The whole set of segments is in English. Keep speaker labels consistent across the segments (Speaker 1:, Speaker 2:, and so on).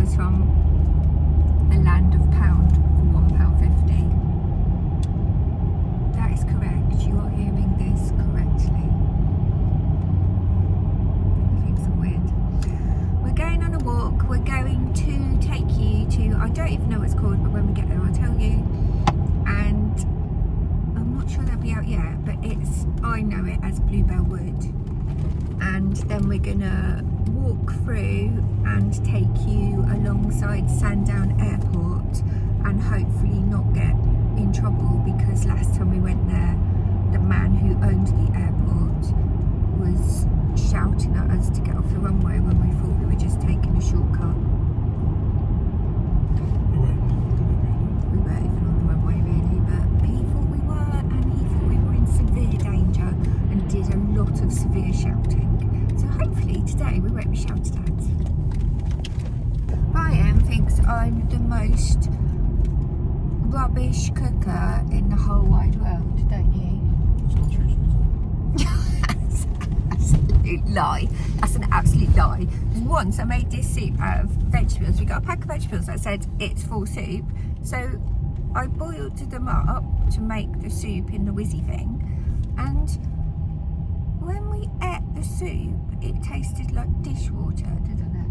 Speaker 1: bluebells from the land of pound for £1.50. That is correct. You are hearing this correctly. I think it's weird. We're going on a walk. We're going to take you to, I don't even know what it's called, but when we get there I'll tell you. And I'm not sure they'll be out yet, but I know it as Bluebell Wood. And then we're gonna walk through and take you alongside Sandown Airport and hopefully not get in trouble, because last time we went there the man who owned the airport was shouting at us to get off the runway when we thought we were just taking a shortcut. We weren't even on the runway really, but he thought we were, and he thought we were in severe danger and did a lot of severe shouting. So hopefully today we won't be shouted at. Brian thinks I'm the most rubbish cooker in the whole wide world, don't you? That's an absolute lie. That's an absolute lie. Once I made this soup out of vegetables. We got a pack of vegetables that said it's full soup, so I boiled them up to make the soup in the whizzy thing, and when we ate the soup it tasted like dishwater, didn't it?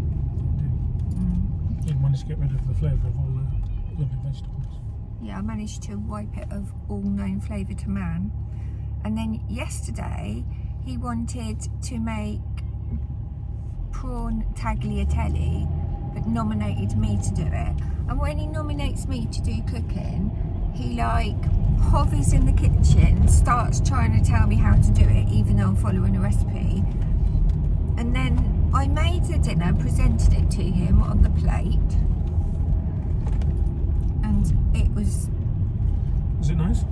Speaker 2: You managed to get rid of the flavour of all the lovely vegetables.
Speaker 1: Yeah, I managed to wipe it of all known flavour to man. And then yesterday he wanted to make prawn tagliatelle but nominated me to do it. And when he nominates me to do cooking, he like hovers in the kitchen, starts trying to tell me how to do it even though I'm following a recipe. And then I made the dinner, presented it to him on the plate, and it was...
Speaker 2: Was it nice?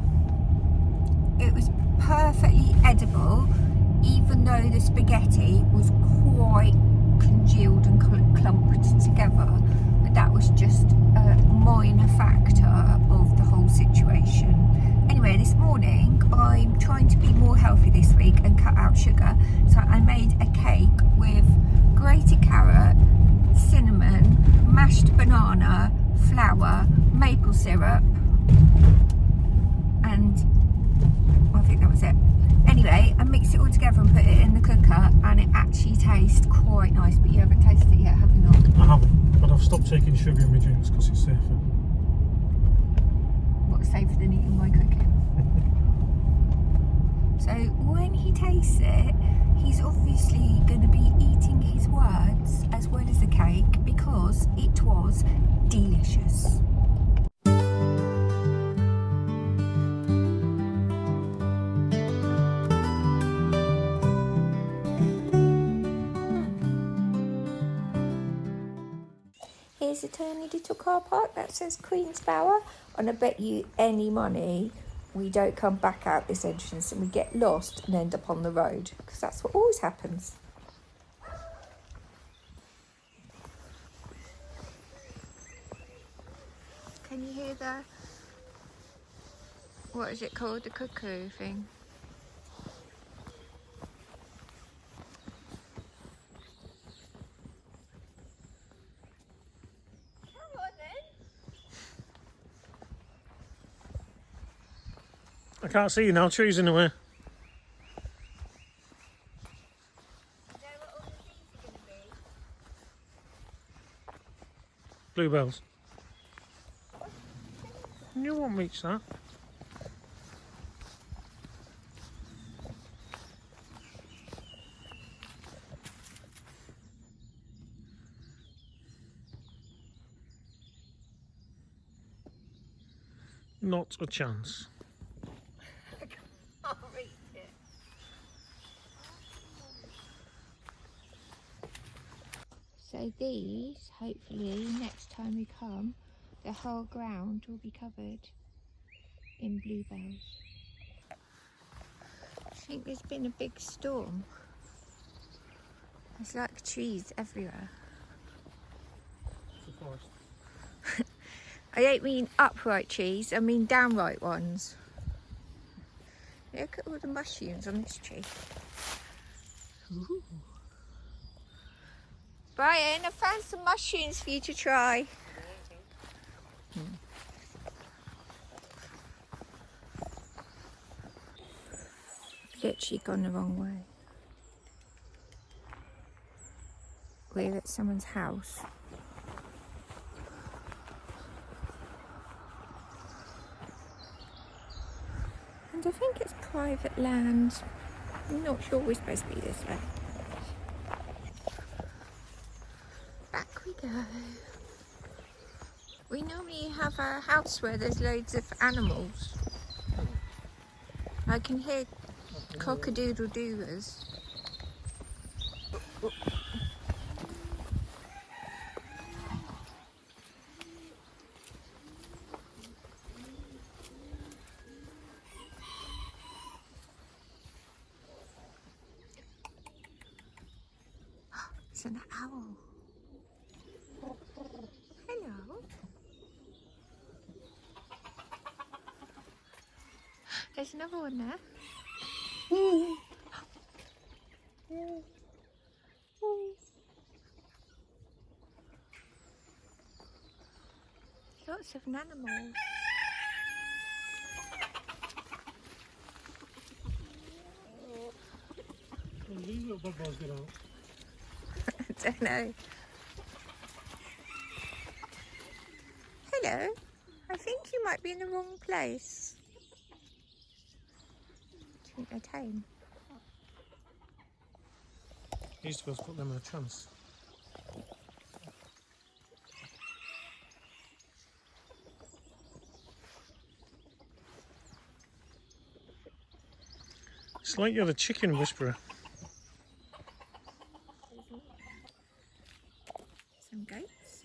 Speaker 1: It was perfectly edible, even though the spaghetti was quite congealed and clumped together. But that was just a minor factor of the whole situation. Anyway, this morning I'm trying to be more healthy this week and cut out sugar. So I made a cake with grated carrot, cinnamon, mashed banana, flour, maple syrup, and I think that was it. Anyway, I mixed it all together and put it in the cooker, and it actually tastes quite nice. But you haven't tasted it yet, have you not?
Speaker 2: I haven't, but I've stopped taking sugar in my drinks because it's safer.
Speaker 1: What's safer than eating my cooking? So when he tastes it, he's obviously going to be eating his words as well as the cake, because it was delicious. Here's a tiny little car park that says Queen's Bower, and I bet you any money we don't come back out this entrance and we get lost and end up on the road, because that's what always happens. Can you hear the, what is it called, the cuckoo thing?
Speaker 2: I can't see you now, trees in the way. Bluebells. You won't reach that. Not a chance.
Speaker 1: I'll reach it. So these, hopefully, next time we come, the whole ground will be covered in bluebells. I think there's been a big storm. There's like trees everywhere.
Speaker 2: It's a forest.
Speaker 1: I don't mean upright trees, I mean downright ones. Look at all the mushrooms on this tree. Ooh. Brian, I found some mushrooms for you to try. Literally gone the wrong way. We're at someone's house. And I think it's private land. I'm not sure we're supposed to be this way. Back we go. We normally have a house where there's loads of animals. I can hear cock-a-doodle-doers. It's an owl. Hello. There's another one there. Lots of animals.
Speaker 2: When these little bug boys get out.
Speaker 1: I don't know. Hello. I think you might be in the wrong place. Do you think they're tame?
Speaker 2: These two put them a chance. It's like you're the chicken whisperer.
Speaker 1: Some goats.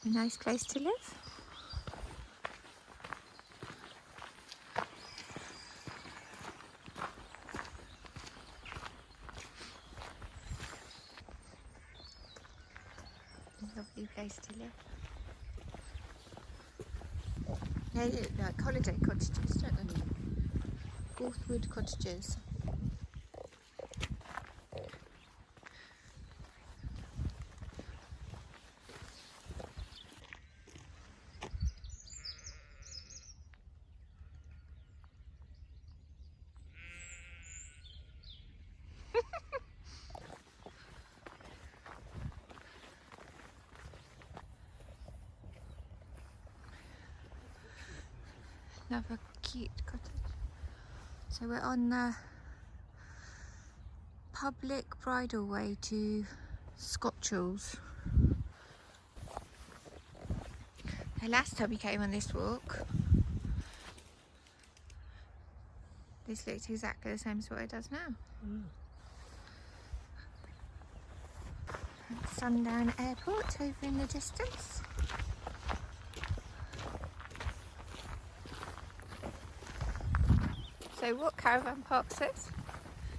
Speaker 1: A nice place to live. Lovely place to live. They look like holiday cottages, don't they? Borthwood cottages. Another cute cottage. So we're on the public bridleway to Scotchells. The last time we came on this walk, this looks exactly the same as what it does now. Sundown Airport over in the distance. So what caravan park says?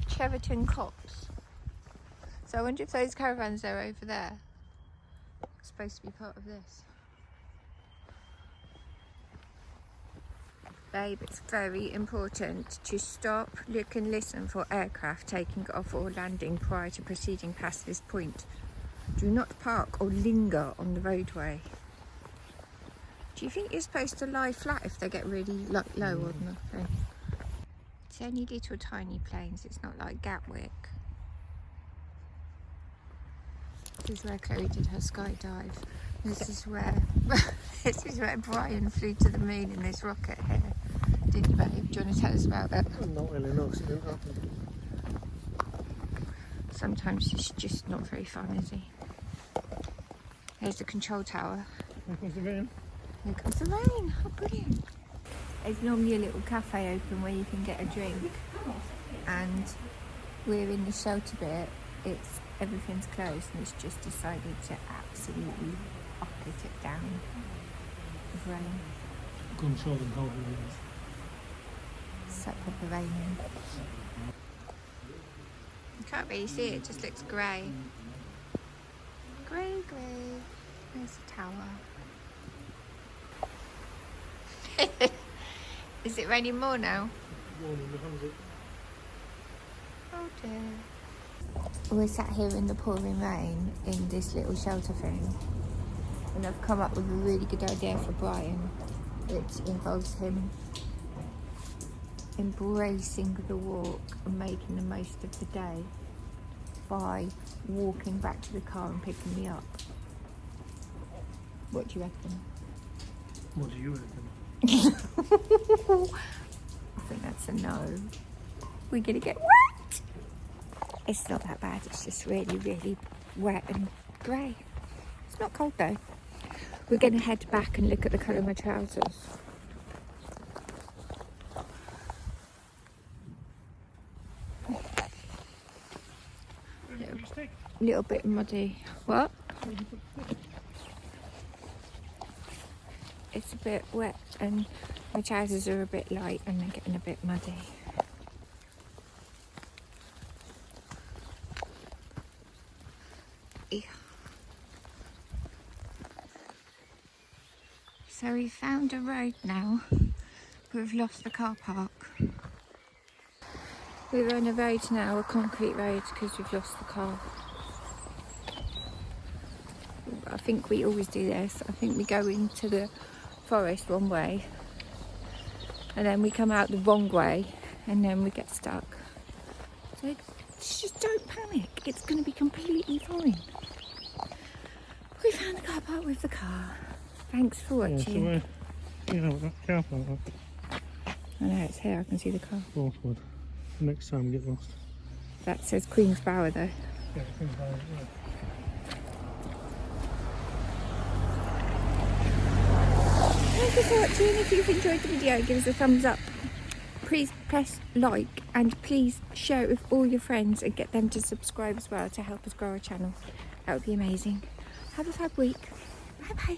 Speaker 1: Borthwood Copse. So I wonder if those caravans are over there are supposed to be part of this. Babe, it's very important to stop, look and listen for aircraft taking off or landing prior to proceeding past this point. Do not park or linger on the roadway. Do you think you're supposed to lie flat if they get really low or nothing? It's only little tiny planes, it's not like Gatwick. This is where Chloe did her skydive. This is where Brian flew to the moon in this rocket here. Didn't you, babe? Do you want to tell us about it?
Speaker 2: Not really, no, 'cause it didn't happen.
Speaker 1: Sometimes it's just not very fun, is he? There's the control tower.
Speaker 2: Here comes the rain.
Speaker 1: Here comes the rain. Oh, brilliant. There's normally a little cafe open where you can get a drink, and we're in the shelter bit. Everything's closed, and it's just decided to absolutely bucket it down with rain.
Speaker 2: Couldn't show them how it is.
Speaker 1: So proper raining. You can't really see it, it just looks grey. Grey. There's the tower. Is it raining more now?
Speaker 2: Morning behind it.
Speaker 1: Oh dear. We're sat here in the pouring rain in this little shelter thing, and I've come up with a really good idea for Brian. It involves him embracing the walk and making the most of the day by walking back to the car and picking me up. What do you reckon?
Speaker 2: What do you reckon?
Speaker 1: I think that's a no. We're gonna get wet. It's not that bad, it's just really, really wet and grey. It's not cold though. We're gonna head back and look at the colour of my trousers. Little bit muddy. What? It's a bit wet and my trousers are a bit light and they're getting a bit muddy. Yeah. So we found a road now. We've lost the car park. We're on a road now, a concrete road, because we've lost the car. I think we always do this. I think we go into the forest one way and then we come out the wrong way and then we get stuck. So just don't panic. It's going to be completely fine. We found the car park with the car. Thanks for watching.
Speaker 2: Yeah, so that car park.
Speaker 1: I know, it's here. I can see the car.
Speaker 2: Borthwood. Next time we get lost.
Speaker 1: That says Queen's Bower though.
Speaker 2: Yeah, Queen's Bower, yeah.
Speaker 1: Thank you for watching. If you've enjoyed the video, give us a thumbs up. Please press like and please share it with all your friends and get them to subscribe as well to help us grow our channel. That would be amazing. Have a fab week. Bye bye.